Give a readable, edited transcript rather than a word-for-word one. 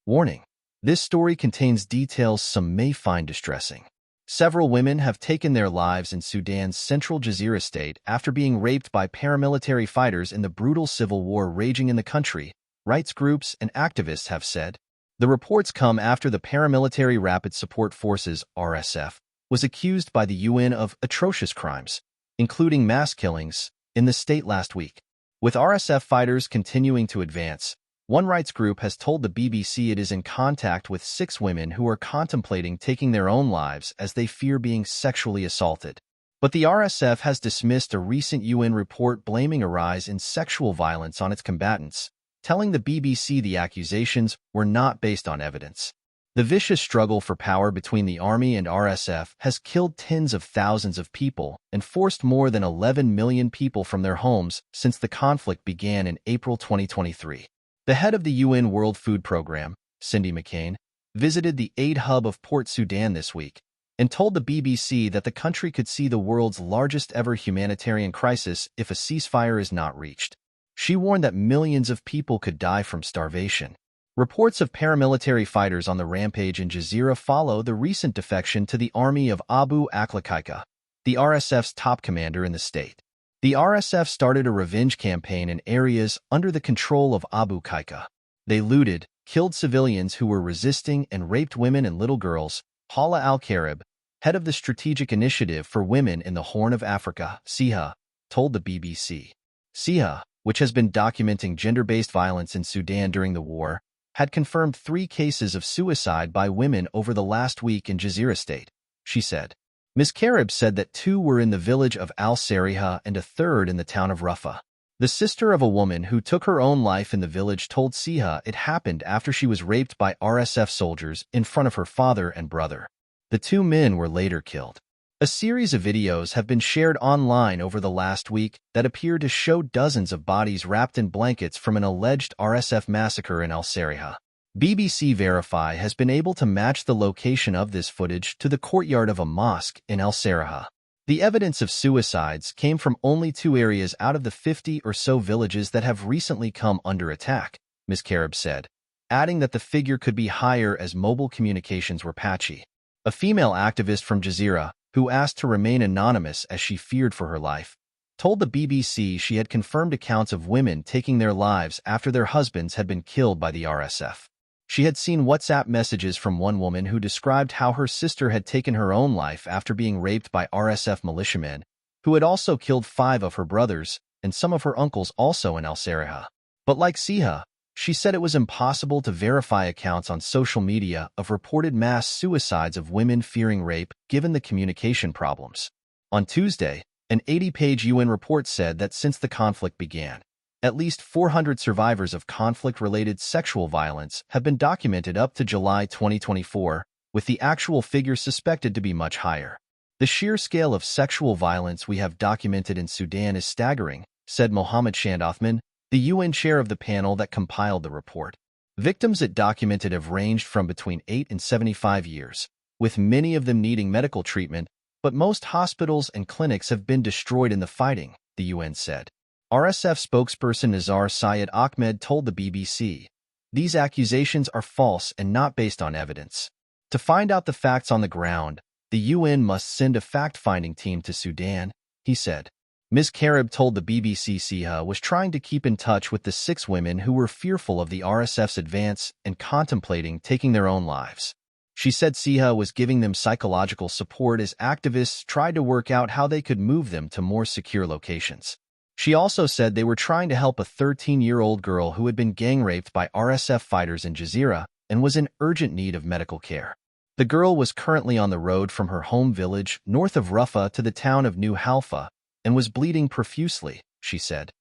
Warning: this story contains details some may find distressing. Several women have taken their lives in Sudan's central Gezira state after being raped by paramilitary fighters in the brutal civil war raging in the country, rights groups and activists have said. The reports come after the Paramilitary Rapid Support Forces (RSF) was accused by the UN of atrocious crimes, including mass killings, in the state last week. With RSF fighters continuing to advance, one rights group has told the BBC it is in contact with 6 women who are contemplating taking their own lives as they fear being sexually assaulted. But the RSF has dismissed a recent UN report blaming a rise in sexual violence on its combatants, telling the BBC the accusations were not based on evidence. The vicious struggle for power between the army and RSF has killed tens of thousands of people and forced more than 11 million people from their homes since the conflict began in April 2023. The head of the UN World Food Programme, Cindy McCain, visited the aid hub of Port Sudan this week and told the BBC that the country could see the world's largest ever humanitarian crisis if a ceasefire is not reached. She warned that millions of people could die from starvation. Reports of paramilitary fighters on the rampage in Gezira follow the recent defection to the army of Abu al-Qaika, the RSF's top commander in the state. The RSF started a revenge campaign in areas under the control of Abu Qaika. They looted, killed civilians who were resisting, and raped women and little girls. Hala al-Karib, head of the Strategic Initiative for Women in the Horn of Africa, SIHA, told the BBC. SIHA, which has been documenting gender-based violence in Sudan during the war, had confirmed 3 cases of suicide by women over the last week in Gezira state, she said. Ms. Karib said that 2 were in the village of Al-Sariha and a 3rd in the town of Rafah. The sister of a woman who took her own life in the village told SIHA it happened after she was raped by RSF soldiers in front of her father and brother. The 2 men were later killed. A series of videos have been shared online over the last week that appear to show dozens of bodies wrapped in blankets from an alleged RSF massacre in Al-Sariha. BBC Verify has been able to match the location of this footage to the courtyard of a mosque in Al-Sariha. The evidence of suicides came from only 2 areas out of the 50 or so villages that have recently come under attack, Ms. Karib said, adding that the figure could be higher as mobile communications were patchy. A female activist from Gezira, who asked to remain anonymous as she feared for her life, told the BBC she had confirmed accounts of women taking their lives after their husbands had been killed by the RSF. She had seen WhatsApp messages from one woman who described how her sister had taken her own life after being raped by RSF militiamen, who had also killed 5 of her brothers and some of her uncles also in Al-Sariha. But like SIHA, she said it was impossible to verify accounts on social media of reported mass suicides of women fearing rape given the communication problems. On Tuesday, an 80-page UN report said that since the conflict began, at least 400 survivors of conflict-related sexual violence have been documented up to July 2024, with the actual figure suspected to be much higher. The sheer scale of sexual violence we have documented in Sudan is staggering, said Mohammed Shandothman, the UN chair of the panel that compiled the report. Victims it documented have ranged from between 8 and 75 years, with many of them needing medical treatment, but most hospitals and clinics have been destroyed in the fighting, the UN said. RSF spokesperson Nazar Syed Ahmed told the BBC, "These accusations are false and not based on evidence. To find out the facts on the ground, the UN must send a fact-finding team to Sudan," he said. Ms. Karib told the BBC SIHA was trying to keep in touch with the 6 women who were fearful of the RSF's advance and contemplating taking their own lives. She said SIHA was giving them psychological support as activists tried to work out how they could move them to more secure locations. She also said they were trying to help a 13-year-old girl who had been gang-raped by RSF fighters in Gezira and was in urgent need of medical care. The girl was currently on the road from her home village north of Rafah to the town of New Halfa and was bleeding profusely, she said.